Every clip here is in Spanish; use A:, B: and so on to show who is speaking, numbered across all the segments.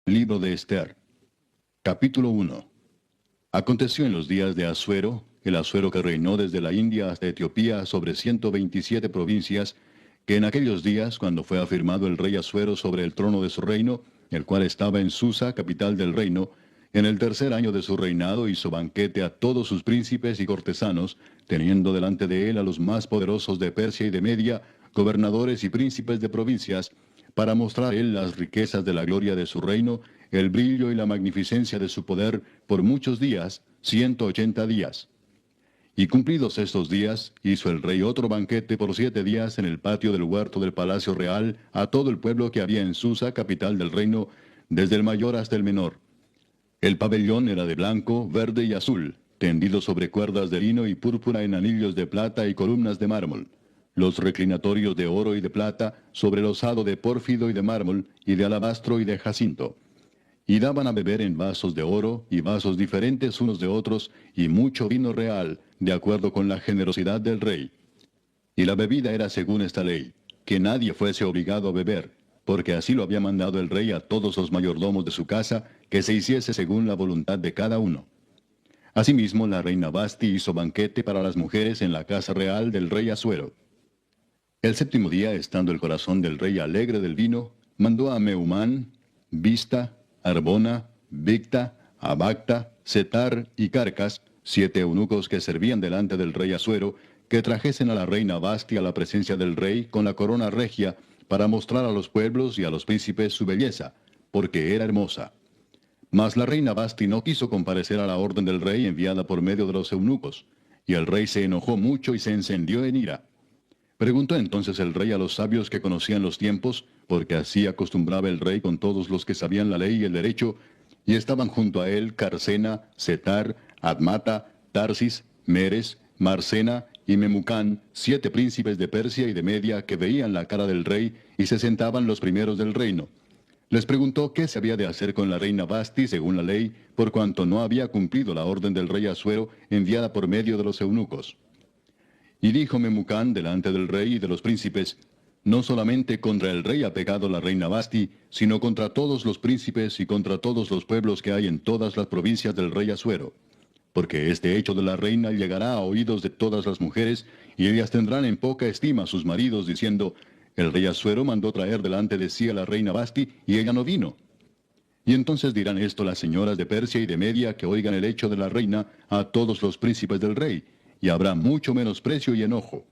A: Libro de Esther. Capítulo 1. Aconteció en los días de Asuero, el Asuero que reinó desde la India hasta Etiopía sobre 127 provincias, que en aquellos días, cuando fue afirmado el rey Asuero sobre el trono de su reino, el cual estaba en Susa, capital del reino, en el tercer año de su reinado hizo banquete a todos sus príncipes y cortesanos, teniendo delante de él a los más poderosos de Persia y de Media, gobernadores y príncipes de provincias, para mostrar él las riquezas de la gloria de su reino, el brillo y la magnificencia de su poder por muchos días, 180 días. Y cumplidos estos días, hizo el rey otro banquete por 7 días en el patio del huerto del palacio real a todo el pueblo que había en Susa, capital del reino, desde el mayor hasta el menor. El pabellón era de blanco, verde y azul, tendido sobre cuerdas de lino y púrpura en anillos de plata y columnas de mármol. Los reclinatorios de oro y de plata, sobre losado de pórfido y de mármol, y de alabastro y de jacinto. Y daban a beber en vasos de oro, y vasos diferentes unos de otros, y mucho vino real, de acuerdo con la generosidad del rey. Y la bebida era según esta ley, que nadie fuese obligado a beber, porque así lo había mandado el rey a todos los mayordomos de su casa, que se hiciese según la voluntad de cada uno. Asimismo, la reina Basti hizo banquete para las mujeres en la casa real del rey Asuero. El séptimo día, estando el corazón del rey alegre del vino, mandó a Meumán, Bista, Arbona, Bicta, Abacta, Setar y Carcas, 7 eunucos que servían delante del rey Asuero, que trajesen a la reina Basti a la presencia del rey con la corona regia, para mostrar a los pueblos y a los príncipes su belleza, porque era hermosa. Mas la reina Basti no quiso comparecer a la orden del rey enviada por medio de los eunucos, y el rey se enojó mucho y se encendió en ira. Preguntó entonces el rey a los sabios que conocían los tiempos, porque así acostumbraba el rey con todos los que sabían la ley y el derecho, y estaban junto a él Carsena, Setar, Admata, Tarsis, Meres, Marsena y Memucán, 7 príncipes de Persia y de Media que veían la cara del rey y se sentaban los primeros del reino. Les preguntó qué se había de hacer con la reina Basti según la ley, por cuanto no había cumplido la orden del rey Asuero enviada por medio de los eunucos. Y dijo Memucán delante del rey y de los príncipes, no solamente contra el rey ha pecado la reina Basti, sino contra todos los príncipes y contra todos los pueblos que hay en todas las provincias del rey Asuero. Porque este hecho de la reina llegará a oídos de todas las mujeres, y ellas tendrán en poca estima a sus maridos, diciendo, el rey Asuero mandó traer delante de sí a la reina Basti, y ella no vino. Y entonces dirán esto las señoras de Persia y de Media que oigan el hecho de la reina a todos los príncipes del rey, y habrá mucho menosprecio y enojo.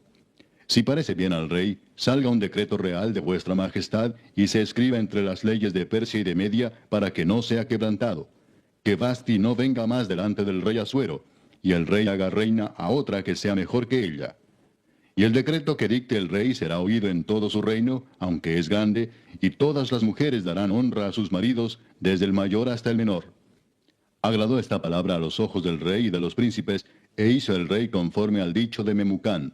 A: Si parece bien al rey, salga un decreto real de vuestra majestad y se escriba entre las leyes de Persia y de Media para que no sea quebrantado. Que Basti no venga más delante del rey Asuero, y el rey haga reina a otra que sea mejor que ella. Y el decreto que dicte el rey será oído en todo su reino, aunque es grande, y todas las mujeres darán honra a sus maridos, desde el mayor hasta el menor. Agradó esta palabra a los ojos del rey y de los príncipes, e hizo el rey conforme al dicho de Memucán.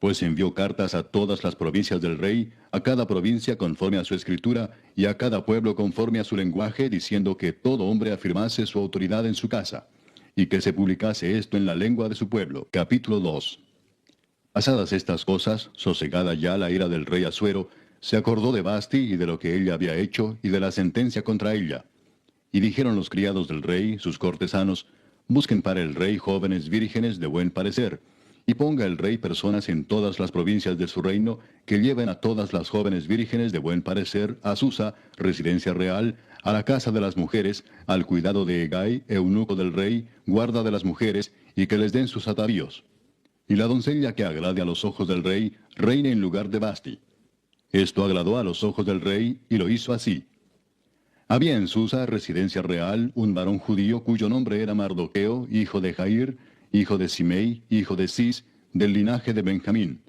A: Pues envió cartas a todas las provincias del rey, a cada provincia conforme a su escritura, y a cada pueblo conforme a su lenguaje, diciendo que todo hombre afirmase su autoridad en su casa, y que se publicase esto en la lengua de su pueblo. Capítulo 2. Pasadas estas cosas, sosegada ya la ira del rey Asuero, se acordó de Basti y de lo que ella había hecho, y de la sentencia contra ella. Y dijeron los criados del rey, sus cortesanos, busquen para el rey jóvenes vírgenes de buen parecer, y ponga el rey personas en todas las provincias de su reino, que lleven a todas las jóvenes vírgenes de buen parecer a Susa, residencia real, a la casa de las mujeres, al cuidado de Hegai, eunuco del rey, guarda de las mujeres, y que les den sus atavíos. Y la doncella que agrade a los ojos del rey, reine en lugar de Basti. Esto agradó a los ojos del rey, y lo hizo así. Había en Susa, residencia real, un varón judío cuyo nombre era Mardoqueo, hijo de Jair, hijo de Simei, hijo de Cis, del linaje de Benjamín,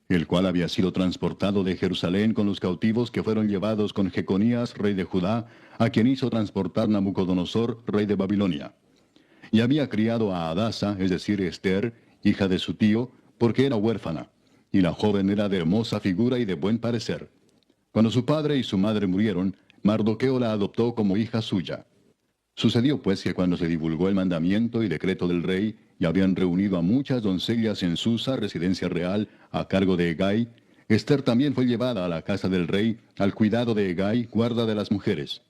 A: el cual había sido transportado de Jerusalén con los cautivos que fueron llevados con Jeconías, rey de Judá, a quien hizo transportar Nabucodonosor, rey de Babilonia. Y había criado a Adasa, es decir, Esther, hija de su tío, porque era huérfana, y la joven era de hermosa figura y de buen parecer. Cuando su padre y su madre murieron, Mardoqueo la adoptó como hija suya. Sucedió pues que cuando se divulgó el mandamiento y decreto del rey, y habían reunido a muchas doncellas en Susa, residencia real, a cargo de Hegai, Esther también fue llevada a la casa del rey, al cuidado de Hegai, guarda de las mujeres.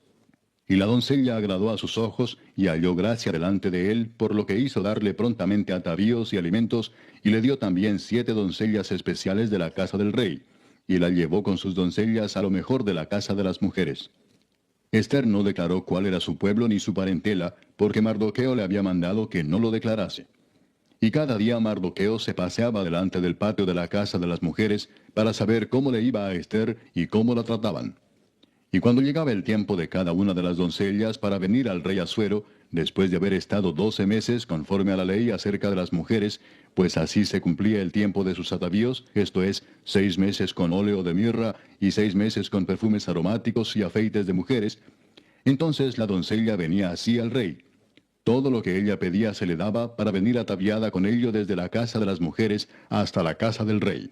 A: Y la doncella agradó a sus ojos, y halló gracia delante de él, por lo que hizo darle prontamente atavíos y alimentos, y le dio también 7 doncellas especiales de la casa del rey, y la llevó con sus doncellas a lo mejor de la casa de las mujeres. Ester no declaró cuál era su pueblo ni su parentela, porque Mardoqueo le había mandado que no lo declarase. Y cada día Mardoqueo se paseaba delante del patio de la casa de las mujeres para saber cómo le iba a Ester y cómo la trataban. Y cuando llegaba el tiempo de cada una de las doncellas para venir al rey Asuero, después de haber estado 12 meses conforme a la ley acerca de las mujeres, pues así se cumplía el tiempo de sus atavíos, esto es, 6 meses con óleo de mirra y 6 meses con perfumes aromáticos y afeites de mujeres, entonces la doncella venía así al rey. Todo lo que ella pedía se le daba para venir ataviada con ello desde la casa de las mujeres hasta la casa del rey.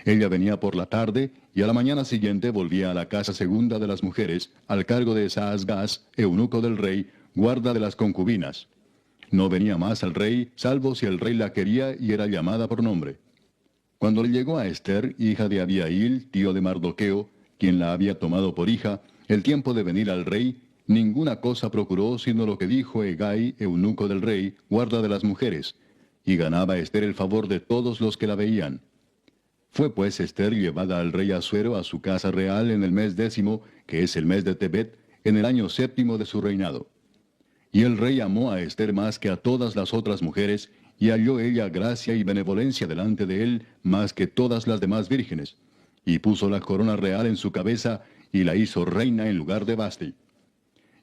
A: Ella venía por la tarde, y a la mañana siguiente volvía a la casa segunda de las mujeres, al cargo de Saasgaz, eunuco del rey, guarda de las concubinas. No venía más al rey, salvo si el rey la quería y era llamada por nombre. Cuando le llegó a Ester, hija de Abiail, tío de Mardoqueo, quien la había tomado por hija, el tiempo de venir al rey, ninguna cosa procuró sino lo que dijo Hegai, eunuco del rey, guarda de las mujeres, y ganaba Ester el favor de todos los que la veían. Fue pues Ester llevada al rey Asuero a su casa real en el mes 10, que es el mes de Tebet, en el año 7 de su reinado. Y el rey amó a Ester más que a todas las otras mujeres, y halló ella gracia y benevolencia delante de él más que todas las demás vírgenes. Y puso la corona real en su cabeza, y la hizo reina en lugar de Vasti.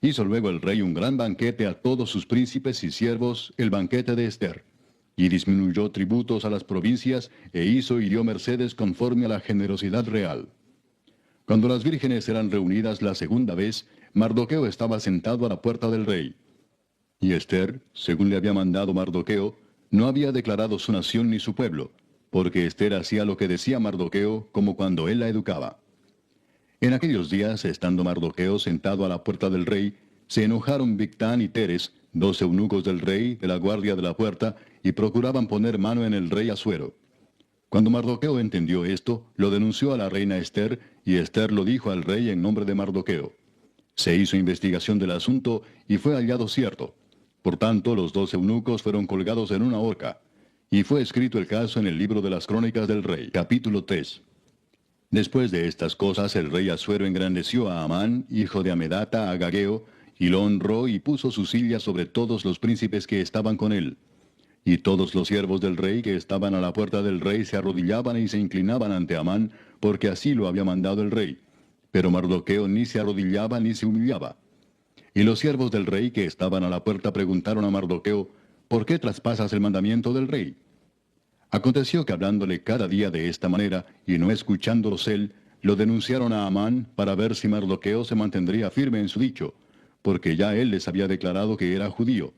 A: Hizo luego el rey un gran banquete a todos sus príncipes y siervos, el banquete de Ester. Y disminuyó tributos a las provincias, e hizo y dio mercedes conforme a la generosidad real. Cuando las vírgenes eran reunidas la segunda vez, Mardoqueo estaba sentado a la puerta del rey. Y Ester, según le había mandado Mardoqueo, no había declarado su nación ni su pueblo, porque Ester hacía lo que decía Mardoqueo, como cuando él la educaba. En aquellos días, estando Mardoqueo sentado a la puerta del rey, se enojaron Bigtán y Teres, 2 eunucos del rey, de la guardia de la puerta, y procuraban poner mano en el rey Asuero. Cuando Mardoqueo entendió esto, lo denunció a la reina Ester, y Ester lo dijo al rey en nombre de Mardoqueo. Se hizo investigación del asunto, y fue hallado cierto. Por tanto, los 2 eunucos fueron colgados en una horca. Y fue escrito el caso en el libro de las crónicas del rey. Capítulo 3. Después de estas cosas, el rey Asuero engrandeció a Amán, hijo de Amedata, Agageo, y lo honró y puso su silla sobre todos los príncipes que estaban con él. Y todos los siervos del rey que estaban a la puerta del rey se arrodillaban y se inclinaban ante Amán, porque así lo había mandado el rey. Pero Mardoqueo ni se arrodillaba ni se humillaba. Y los siervos del rey que estaban a la puerta preguntaron a Mardoqueo, ¿por qué traspasas el mandamiento del rey? Aconteció que hablándole cada día de esta manera, y no escuchándolos él, lo denunciaron a Amán para ver si Mardoqueo se mantendría firme en su dicho, porque ya él les había declarado que era judío.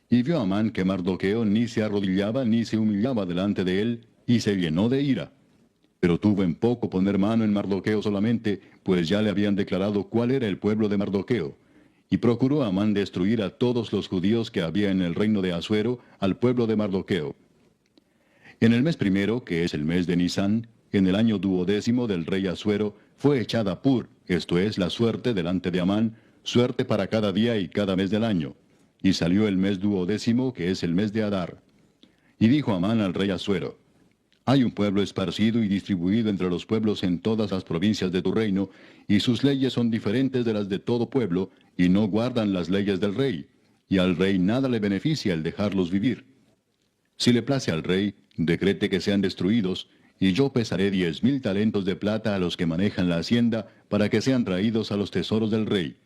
A: Y vio Amán que Mardoqueo ni se arrodillaba ni se humillaba delante de él, y se llenó de ira. Pero tuvo en poco poner mano en Mardoqueo solamente, pues ya le habían declarado cuál era el pueblo de Mardoqueo. Y procuró Amán destruir a todos los judíos que había en el reino de Asuero, al pueblo de Mardoqueo. En el mes primero, que es el mes de Nisán, en el año 12 del rey Asuero, fue echada Pur, esto es, la suerte delante de Amán, suerte para cada día y cada mes del año. Y salió el mes 12, que es el mes de Adar. Y dijo Amán al rey Asuero: hay un pueblo esparcido y distribuido entre los pueblos en todas las provincias de tu reino, y sus leyes son diferentes de las de todo pueblo, y no guardan las leyes del rey, y al rey nada le beneficia el dejarlos vivir. Si le place al rey, decrete que sean destruidos, y yo pesaré 10,000 talentos de plata a los que manejan la hacienda, para que sean traídos a los tesoros del rey.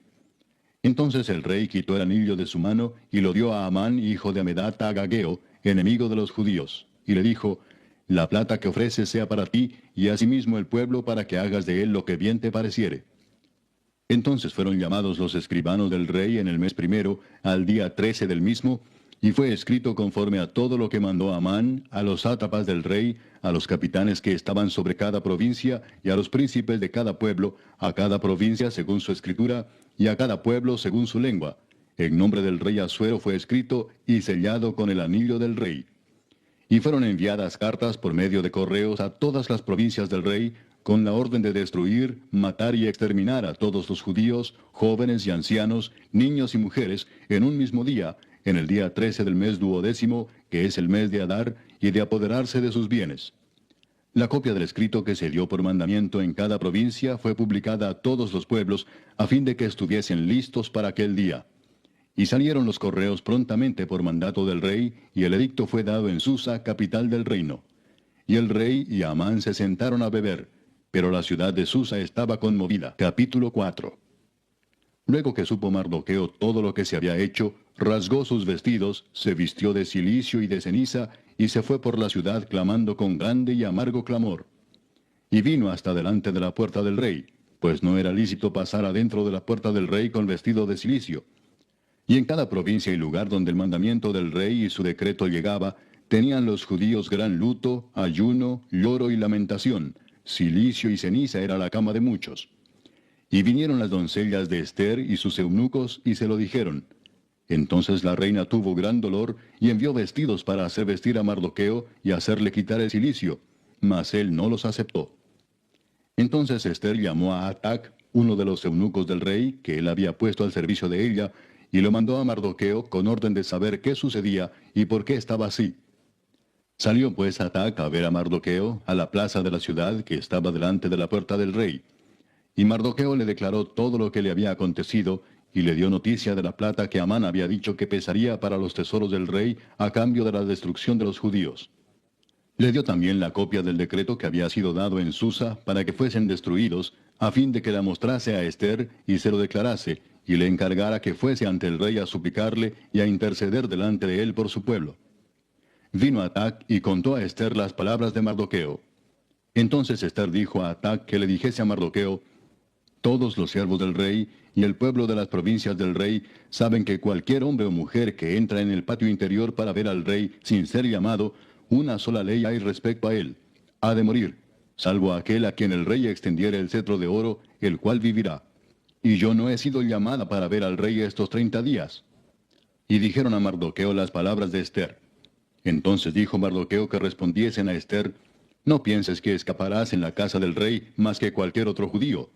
A: Entonces el rey quitó el anillo de su mano, y lo dio a Amán, hijo de Amedata, Agageo, enemigo de los judíos, y le dijo: la plata que ofreces sea para ti, y asimismo el pueblo, para que hagas de él lo que bien te pareciere. Entonces fueron llamados los escribanos del rey en el mes primero, al día 13 del mismo, y fue escrito conforme a todo lo que mandó Amán, a los sátrapas del rey, a los capitanes que estaban sobre cada provincia, y a los príncipes de cada pueblo, a cada provincia según su escritura, y a cada pueblo según su lengua. En nombre del rey Asuero fue escrito y sellado con el anillo del rey. Y fueron enviadas cartas por medio de correos a todas las provincias del rey, con la orden de destruir, matar y exterminar a todos los judíos, jóvenes y ancianos, niños y mujeres, en un mismo día, en el día 13 del mes duodécimo, que es el mes de Adar, y de apoderarse de sus bienes. La copia del escrito que se dio por mandamiento en cada provincia fue publicada a todos los pueblos, a fin de que estuviesen listos para aquel día. Y salieron los correos prontamente por mandato del rey, y el edicto fue dado en Susa, capital del reino. Y el rey y Amán se sentaron a beber, pero la ciudad de Susa estaba conmovida. Capítulo 4. Luego que supo Mardoqueo todo lo que se había hecho, rasgó sus vestidos, se vistió de cilicio y de ceniza, y se fue por la ciudad clamando con grande y amargo clamor. Y vino hasta delante de la puerta del rey, pues no era lícito pasar adentro de la puerta del rey con vestido de cilicio. Y en cada provincia y lugar donde el mandamiento del rey y su decreto llegaba, tenían los judíos gran luto, ayuno, lloro y lamentación. Cilicio y ceniza era la cama de muchos. Y vinieron las doncellas de Ester y sus eunucos y se lo dijeron. Entonces la reina tuvo gran dolor y envió vestidos para hacer vestir a Mardoqueo y hacerle quitar el cilicio, mas él no los aceptó. Entonces Ester llamó a Atac, uno de los eunucos del rey, que él había puesto al servicio de ella, y lo mandó a Mardoqueo con orden de saber qué sucedía y por qué estaba así. Salió pues Atac a ver a Mardoqueo a la plaza de la ciudad que estaba delante de la puerta del rey. Y Mardoqueo le declaró todo lo que le había acontecido, y le dio noticia de la plata que Amán había dicho que pesaría para los tesoros del rey a cambio de la destrucción de los judíos. Le dio también la copia del decreto que había sido dado en Susa para que fuesen destruidos, a fin de que la mostrase a Ester y se lo declarase, y le encargara que fuese ante el rey a suplicarle y a interceder delante de él por su pueblo. Vino Atac y contó a Ester las palabras de Mardoqueo. Entonces Ester dijo a Atac que le dijese a Mardoqueo: todos los siervos del rey y el pueblo de las provincias del rey saben que cualquier hombre o mujer que entra en el patio interior para ver al rey sin ser llamado, una sola ley hay respecto a él: ha de morir, salvo aquel a quien el rey extendiere el cetro de oro, el cual vivirá. Y yo no he sido llamada para ver al rey estos 30 días. Y dijeron a Mardoqueo las palabras de Ester. Entonces dijo Mardoqueo que respondiesen a Ester: no pienses que escaparás en la casa del rey más que cualquier otro judío,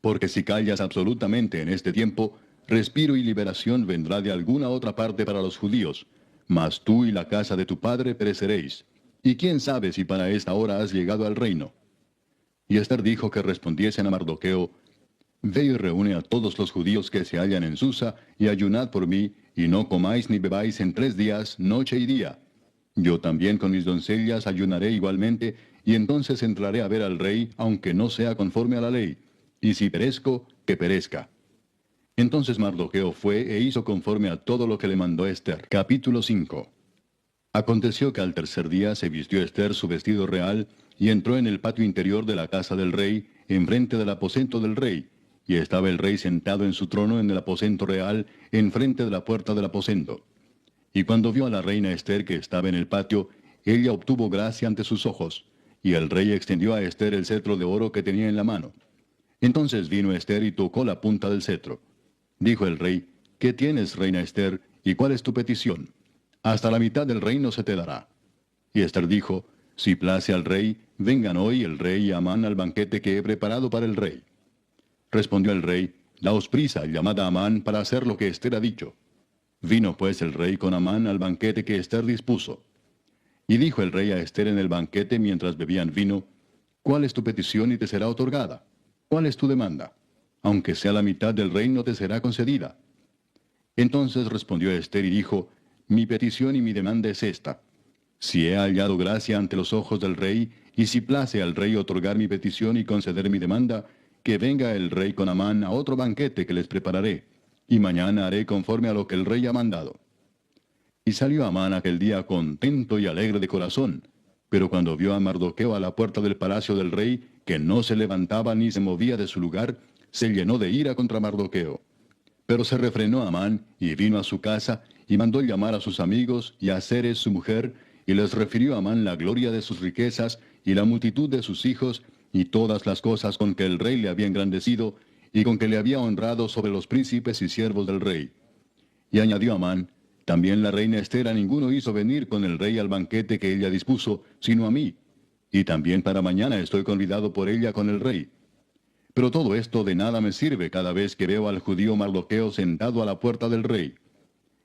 A: porque si callas absolutamente en este tiempo, respiro y liberación vendrá de alguna otra parte para los judíos, mas tú y la casa de tu padre pereceréis. Y quién sabe si para esta hora has llegado al reino. Y Ester dijo que respondiesen a Mardoqueo: ve y reúne a todos los judíos que se hallan en Susa, y ayunad por mí, y no comáis ni bebáis en 3 días, noche y día. Yo también con mis doncellas ayunaré igualmente, y entonces entraré a ver al rey, aunque no sea conforme a la ley. Y si perezco, que perezca. Entonces Mardoqueo fue e hizo conforme a todo lo que le mandó Ester. Capítulo 5. Aconteció que al tercer día se vistió Ester su vestido real, y entró en el patio interior de la casa del rey, enfrente del aposento del rey, y estaba el rey sentado en su trono en el aposento real, enfrente de la puerta del aposento. Y cuando vio a la reina Ester que estaba en el patio, ella obtuvo gracia ante sus ojos, y el rey extendió a Ester el cetro de oro que tenía en la mano. Entonces vino Ester y tocó la punta del cetro. Dijo el rey: ¿qué tienes, reina Ester, y cuál es tu petición? Hasta la mitad del reino se te dará. Y Ester dijo: si place al rey, vengan hoy el rey y Amán al banquete que he preparado para el rey. Respondió el rey: daos prisa, llamad a Amán para hacer lo que Ester ha dicho. Vino pues el rey con Amán al banquete que Ester dispuso. Y dijo el rey a Ester en el banquete mientras bebían vino: ¿cuál es tu petición y te será otorgada? ¿Cuál es tu demanda? Aunque sea la mitad del reino te será concedida. Entonces respondió Ester y dijo: mi petición y mi demanda es esta: si he hallado gracia ante los ojos del rey, y si place al rey otorgar mi petición y conceder mi demanda, que venga el rey con Amán a otro banquete que les prepararé, y mañana haré conforme a lo que el rey ha mandado. Y salió Amán aquel día contento y alegre de corazón, pero cuando vio a Mardoqueo a la puerta del palacio del rey, que no se levantaba ni se movía de su lugar, se llenó de ira contra Mardoqueo. Pero se refrenó Amán, y vino a su casa, y mandó llamar a sus amigos, y a Zeres su mujer, y les refirió a Amán la gloria de sus riquezas, y la multitud de sus hijos, y todas las cosas con que el rey le había engrandecido, y con que le había honrado sobre los príncipes y siervos del rey. Y añadió Amán: también la reina Ester a ninguno hizo venir con el rey al banquete que ella dispuso, sino a mí. y también para mañana estoy convidado por ella con el rey. Pero todo esto de nada me sirve cada vez que veo al judío Mardoqueo sentado a la puerta del rey.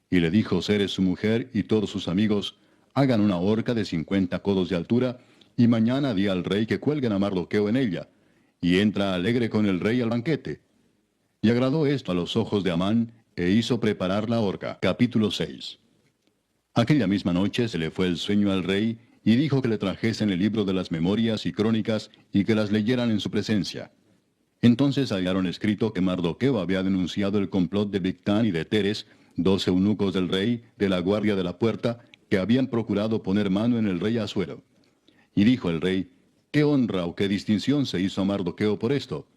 A: Y le dijo Zeres su mujer y todos sus amigos, hagan una horca de 50 codos de altura, y mañana di al rey que cuelguen a Mardoqueo en ella, y entra alegre con el rey al banquete. Y agradó esto a los ojos de Amán, e hizo preparar la horca. Capítulo 6. Aquella misma noche se le fue el sueño al rey, y dijo que le trajesen el libro de las memorias y crónicas, y que las leyeran en su presencia. Entonces hallaron escrito que Mardoqueo había denunciado el complot de Bigtán y de Teres, 2 eunucos del rey, de la guardia de la puerta, que habían procurado poner mano en el rey Asuero. Y dijo el rey, ¿qué honra o qué distinción se hizo a Mardoqueo por esto?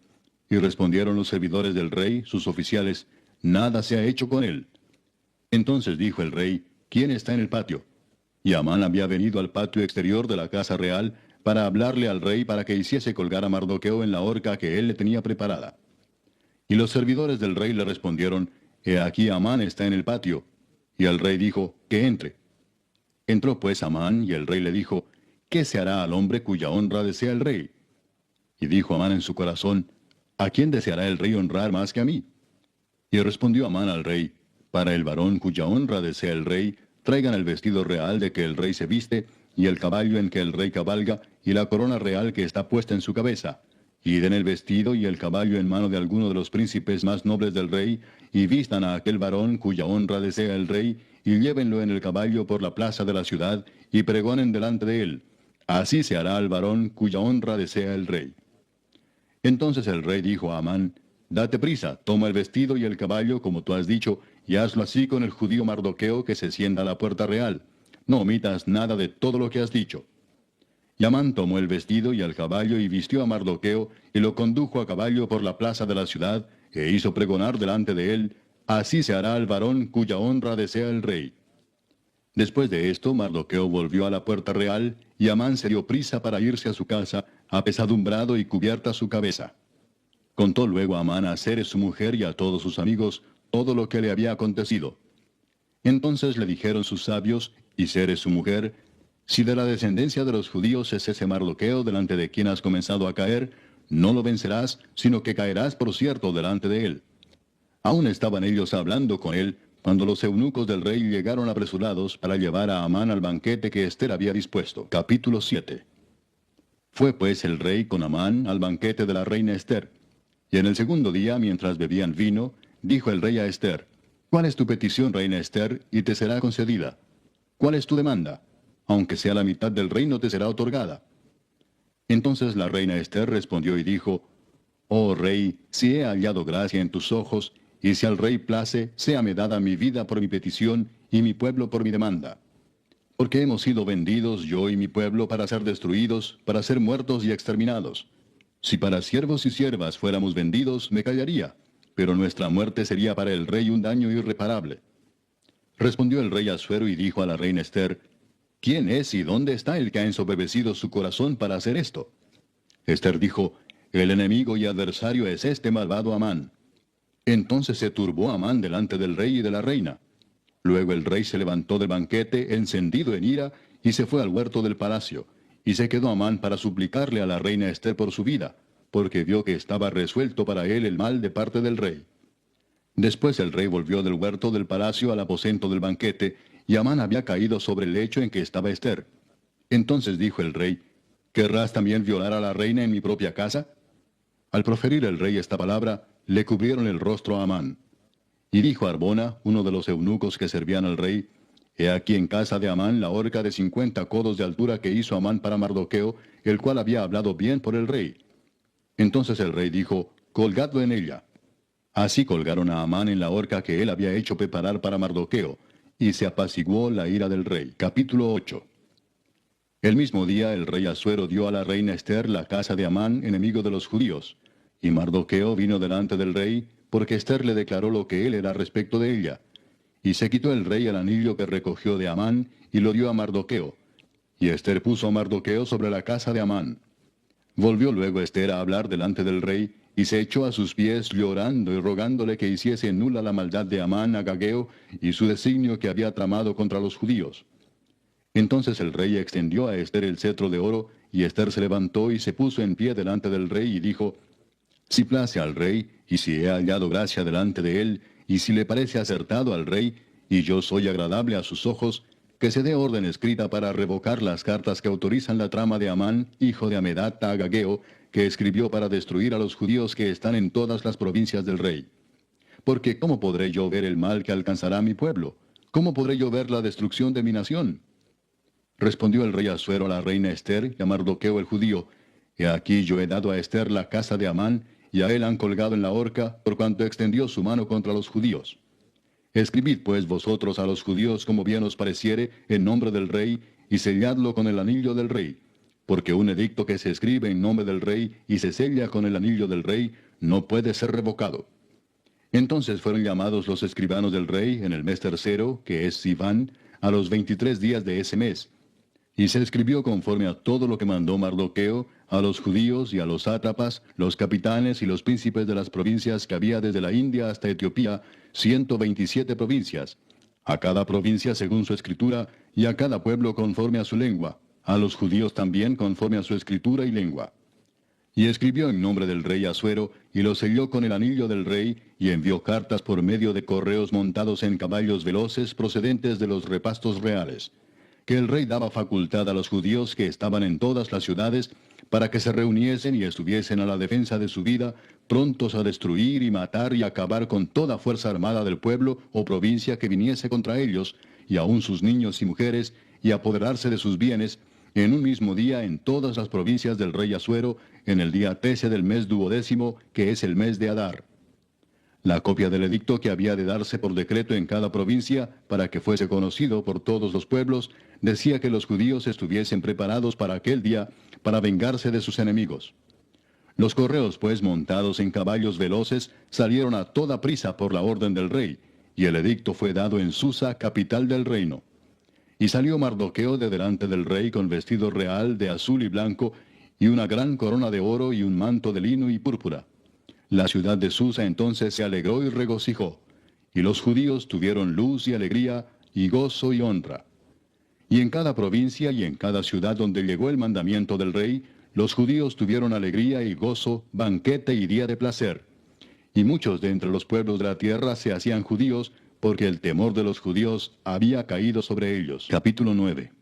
A: Y respondieron los servidores del rey, sus oficiales, nada se ha hecho con él. Entonces dijo el rey, ¿quién está en el patio? Y Amán había venido al patio exterior de la casa real para hablarle al rey para que hiciese colgar a Mardoqueo en la horca que él le tenía preparada. Y los servidores del rey le respondieron, He aquí Amán está en el patio. Y el rey dijo, que entre. Entró pues Amán, y el rey le dijo, ¿qué se hará al hombre cuya honra desea el rey? Y dijo Amán en su corazón, ¿a quién deseará el rey honrar más que a mí? Y respondió Amán al rey, para el varón cuya honra desea el rey, traigan el vestido real de que el rey se viste, y el caballo en que el rey cabalga, y la corona real que está puesta en su cabeza. Y den el vestido y el caballo en mano de alguno de los príncipes más nobles del rey, y vistan a aquel varón cuya honra desea el rey, y llévenlo en el caballo por la plaza de la ciudad, y pregonen delante de él. Así se hará al varón cuya honra desea el rey. Entonces el rey dijo a Amán, date prisa, toma el vestido y el caballo, como tú has dicho, y hazlo así con el judío Mardoqueo que se sienta a la puerta real. No omitas nada de todo lo que has dicho. Y Amán tomó el vestido y el caballo y vistió a Mardoqueo, y lo condujo a caballo por la plaza de la ciudad, e hizo pregonar delante de él, así se hará al varón cuya honra desea el rey. Después de esto, Mardoqueo volvió a la puerta real, y Amán se dio prisa para irse a su casa, apesadumbrado y cubierta su cabeza. Contó luego Amán a Zeres su mujer y a todos sus amigos todo lo que le había acontecido. Entonces le dijeron sus sabios, y Zeres su mujer, si de la descendencia de los judíos es ese Mardoqueo delante de quien has comenzado a caer, no lo vencerás, sino que caerás por cierto delante de él. Aún estaban ellos hablando con él, cuando los eunucos del rey llegaron apresurados para llevar a Amán al banquete que Ester había dispuesto. Capítulo 7. Fue pues el rey con Amán al banquete de la reina Ester. Y en el segundo día, mientras bebían vino, dijo el rey a Ester, ¿cuál es tu petición, reina Ester, y te será concedida? ¿Cuál es tu demanda? Aunque sea la mitad del reino te será otorgada. Entonces la reina Ester respondió y dijo, Oh rey, si he hallado gracia en tus ojos, y si al rey place, séame dada mi vida por mi petición, y mi pueblo por mi demanda. Porque hemos sido vendidos yo y mi pueblo para ser destruidos, para ser muertos y exterminados. Si para siervos y siervas fuéramos vendidos, me callaría, pero nuestra muerte sería para el rey un daño irreparable. Respondió el rey Asuero y dijo a la reina Ester, ¿quién es y dónde está el que ha ensoberbecido su corazón para hacer esto? Ester dijo, el enemigo y adversario es este malvado Amán. Entonces se turbó Amán delante del rey y de la reina. Luego el rey se levantó del banquete, encendido en ira, y se fue al huerto del palacio. Y se quedó Amán para suplicarle a la reina Ester por su vida, porque vio que estaba resuelto para él el mal de parte del rey. Después el rey volvió del huerto del palacio al aposento del banquete, y Amán había caído sobre el lecho en que estaba Ester. Entonces dijo el rey, ¿querrás también violar a la reina en mi propia casa? Al proferir el rey esta palabra, le cubrieron el rostro a Amán. Y dijo Arbona, uno de los eunucos que servían al rey, He aquí en casa de Amán la horca de 50 codos de altura que hizo Amán para Mardoqueo, el cual había hablado bien por el rey. Entonces el rey dijo, colgadlo en ella. Así colgaron a Amán en la horca que él había hecho preparar para Mardoqueo, y se apaciguó la ira del rey. Capítulo 8. El mismo día el rey Asuero dio a la reina Ester la casa de Amán, enemigo de los judíos. Y Mardoqueo vino delante del rey, porque Ester le declaró lo que él era respecto de ella. Y se quitó el rey el anillo que recogió de Amán, y lo dio a Mardoqueo. Y Ester puso a Mardoqueo sobre la casa de Amán. Volvió luego Ester a hablar delante del rey, y se echó a sus pies llorando y rogándole que hiciese nula la maldad de Amán agageo y su designio que había tramado contra los judíos. Entonces el rey extendió a Ester el cetro de oro, y Ester se levantó y se puso en pie delante del rey y dijo, si place al rey, y si he hallado gracia delante de él, y si le parece acertado al rey, y yo soy agradable a sus ojos, que se dé orden escrita para revocar las cartas que autorizan la trama de Amán, hijo de Amedata Agageo, que escribió para destruir a los judíos que están en todas las provincias del rey. Porque ¿cómo podré yo ver el mal que alcanzará a mi pueblo? ¿Cómo podré yo ver la destrucción de mi nación? Respondió el rey Asuero a la reina Ester y a Mardoqueo el judío, he aquí yo he dado a Ester la casa de Amán, y a él han colgado en la horca, por cuanto extendió su mano contra los judíos. Escribid pues vosotros a los judíos como bien os pareciere, en nombre del rey, y selladlo con el anillo del rey. Porque un edicto que se escribe en nombre del rey y se sella con el anillo del rey, no puede ser revocado. Entonces fueron llamados los escribanos del rey en el mes tercero, que es Sivan, a los 23 días de ese mes. Y se escribió conforme a todo lo que mandó Mardoqueo, a los judíos y a los sátrapas, los capitanes y los príncipes de las provincias que había desde la India hasta Etiopía, 127 provincias, a cada provincia según su escritura, y a cada pueblo conforme a su lengua, a los judíos también conforme a su escritura y lengua. Y escribió en nombre del rey Asuero, y lo selló con el anillo del rey, y envió cartas por medio de correos montados en caballos veloces procedentes de los repastos reales, que el rey daba facultad a los judíos que estaban en todas las ciudades, para que se reuniesen y estuviesen a la defensa de su vida, prontos a destruir y matar y acabar con toda fuerza armada del pueblo o provincia que viniese contra ellos, y aun sus niños y mujeres, y apoderarse de sus bienes, en un mismo día en todas las provincias del rey Asuero, en el día 13 del mes 12º, que es el mes de Adar. La copia del edicto que había de darse por decreto en cada provincia, para que fuese conocido por todos los pueblos, decía que los judíos estuviesen preparados para aquel día, para vengarse de sus enemigos. Los correos, pues, montados en caballos veloces, salieron a toda prisa por la orden del rey, y el edicto fue dado en Susa, capital del reino. Y salió Mardoqueo de delante del rey con vestido real de azul y blanco, y una gran corona de oro y un manto de lino y púrpura. La ciudad de Susa entonces se alegró y regocijó, y los judíos tuvieron luz y alegría, y gozo y honra. Y en cada provincia y en cada ciudad donde llegó el mandamiento del rey, los judíos tuvieron alegría y gozo, banquete y día de placer. Y muchos de entre los pueblos de la tierra se hacían judíos, porque el temor de los judíos había caído sobre ellos. Capítulo 9.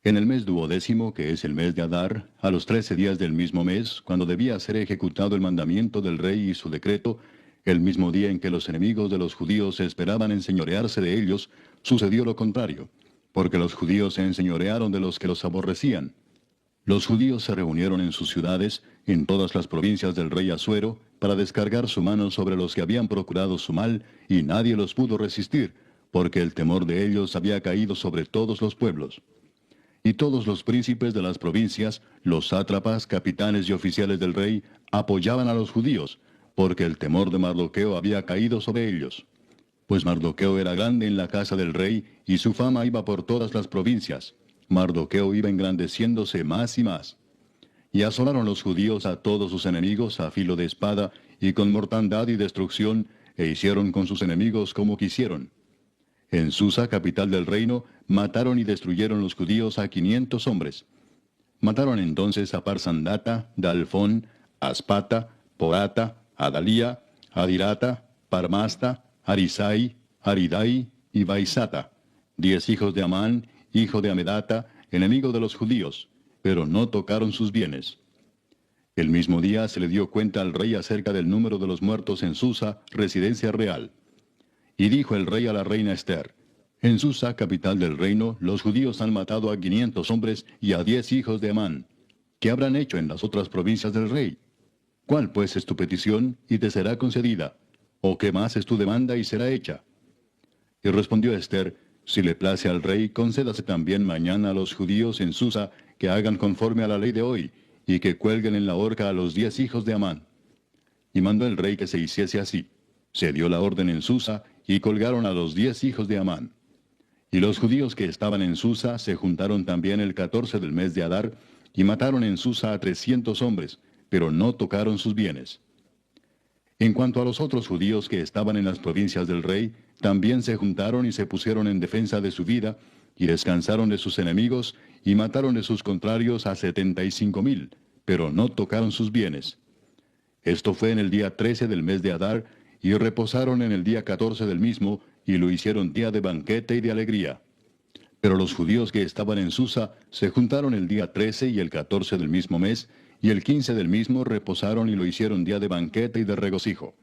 A: En el mes 12º, que es el mes de Adar, a los 13 días del mismo mes, cuando debía ser ejecutado el mandamiento del rey y su decreto, el mismo día en que los enemigos de los judíos esperaban enseñorearse de ellos, sucedió lo contrario, porque los judíos se enseñorearon de los que los aborrecían. Los judíos se reunieron en sus ciudades, en todas las provincias del rey Asuero, para descargar su mano sobre los que habían procurado su mal, y nadie los pudo resistir, porque el temor de ellos había caído sobre todos los pueblos. Y todos los príncipes de las provincias, los sátrapas, capitanes y oficiales del rey, apoyaban a los judíos, porque el temor de Mardoqueo había caído sobre ellos. Pues Mardoqueo era grande en la casa del rey, y su fama iba por todas las provincias. Mardoqueo iba engrandeciéndose más y más. Y asolaron los judíos a todos sus enemigos a filo de espada, y con mortandad y destrucción, e hicieron con sus enemigos como quisieron. En Susa, capital del reino, mataron y destruyeron los judíos a 500 hombres. Mataron entonces a Parsandata, Dalfón, Aspata, Porata, Adalía, Adirata, Parmasta, Arisai, Aridai y Baisata, 10 hijos de Amán, hijo de Amedata, enemigo de los judíos, pero no tocaron sus bienes. El mismo día se le dio cuenta al rey acerca del número de los muertos en Susa, residencia real. Y dijo el rey a la reina Ester, en Susa, capital del reino, los judíos han matado a 500 hombres y a 10 hijos de Amán. ¿Qué habrán hecho en las otras provincias del rey? ¿Cuál pues es tu petición y te será concedida? ¿O qué más es tu demanda y será hecha? Y respondió Ester, si le place al rey, concédase también mañana a los judíos en Susa que hagan conforme a la ley de hoy, y que cuelguen en la horca a los 10 hijos de Amán. Y mandó el rey que se hiciese así. Se dio la orden en Susa, y colgaron a los 10 hijos de Amán. Y los judíos que estaban en Susa se juntaron también el 14 del mes de Adar, y mataron en Susa a 300 hombres, pero no tocaron sus bienes. En cuanto a los otros judíos que estaban en las provincias del rey, también se juntaron y se pusieron en defensa de su vida, y descansaron de sus enemigos, y mataron de sus contrarios a 75,000, pero no tocaron sus bienes. Esto fue en el día 13 del mes de Adar, y reposaron en el día 14 del mismo, y lo hicieron día de banquete y de alegría. Pero los judíos que estaban en Susa se juntaron el día 13 y el 14 del mismo mes, y el 15 del mismo reposaron y lo hicieron día de banquete y de regocijo.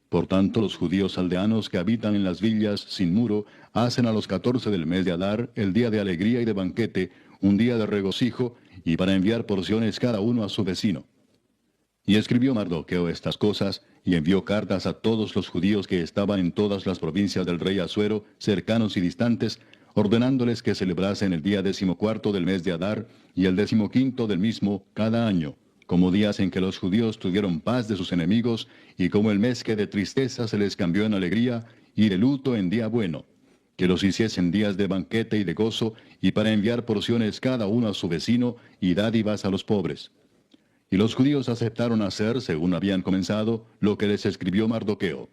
A: Por tanto, los judíos aldeanos que habitan en las villas sin muro hacen a los 14 del mes de Adar el día de alegría y de banquete, un día de regocijo, y para enviar porciones cada uno a su vecino. Y escribió Mardoqueo estas cosas, y envió cartas a todos los judíos que estaban en todas las provincias del rey Asuero, cercanos y distantes, ordenándoles que celebrasen el día 14 del mes de Adar, y el 15 del mismo cada año, como días en que los judíos tuvieron paz de sus enemigos, y como el mes que de tristeza se les cambió en alegría, y de luto en día bueno, que los hiciesen días de banquete y de gozo, y para enviar porciones cada uno a su vecino, y dádivas a los pobres. Y los judíos aceptaron hacer, según habían comenzado, lo que les escribió Mardoqueo.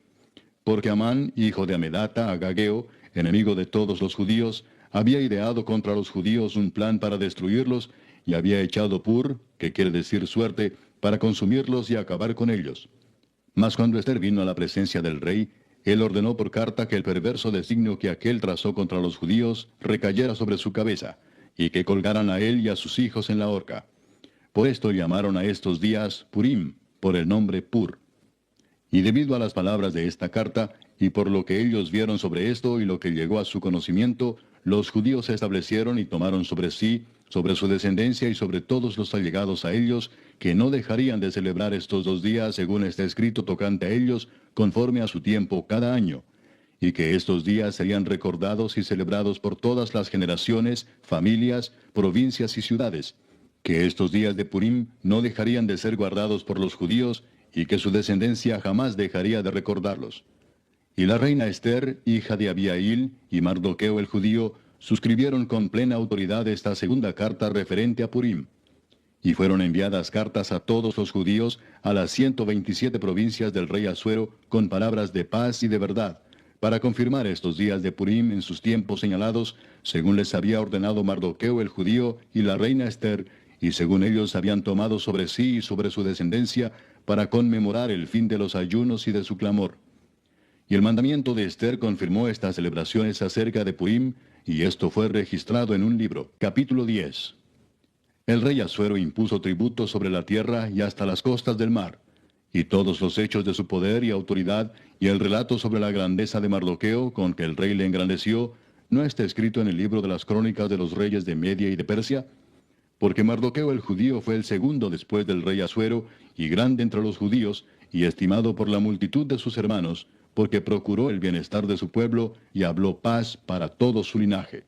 A: Porque Amán, hijo de Amedata, agageo, enemigo de todos los judíos, había ideado contra los judíos un plan para destruirlos, y había echado pur, que quiere decir suerte, para consumirlos y acabar con ellos. Mas cuando Ester vino a la presencia del rey, él ordenó por carta que el perverso designio que aquél trazó contra los judíos recayera sobre su cabeza, y que colgaran a él y a sus hijos en la horca. Por esto llamaron a estos días Purim, por el nombre Pur. Y debido a las palabras de esta carta, y por lo que ellos vieron sobre esto y lo que llegó a su conocimiento, los judíos se establecieron y tomaron sobre sí, sobre su descendencia y sobre todos los allegados a ellos, que no dejarían de celebrar estos 2 días según está escrito tocante a ellos, conforme a su tiempo cada año, y que estos días serían recordados y celebrados por todas las generaciones, familias, provincias y ciudades, que estos días de Purim no dejarían de ser guardados por los judíos, y que su descendencia jamás dejaría de recordarlos. Y la reina Ester, hija de Abihail, y Mardoqueo el judío, suscribieron con plena autoridad esta segunda carta referente a Purim. Y fueron enviadas cartas a todos los judíos, a las 127 provincias del rey Asuero, con palabras de paz y de verdad, para confirmar estos días de Purim en sus tiempos señalados, según les había ordenado Mardoqueo el judío y la reina Ester, y según ellos habían tomado sobre sí y sobre su descendencia, para conmemorar el fin de los ayunos y de su clamor. Y el mandamiento de Ester confirmó estas celebraciones acerca de Purim, y esto fue registrado en un libro. Capítulo 10. El rey Asuero impuso tributos sobre la tierra y hasta las costas del mar, y todos los hechos de su poder y autoridad, y el relato sobre la grandeza de Mardoqueo, con que el rey le engrandeció, ¿no está escrito en el libro de las crónicas de los reyes de Media y de Persia? Porque Mardoqueo el judío fue el segundo después del rey Asuero, y grande entre los judíos, y estimado por la multitud de sus hermanos, porque procuró el bienestar de su pueblo, y habló paz para todo su linaje.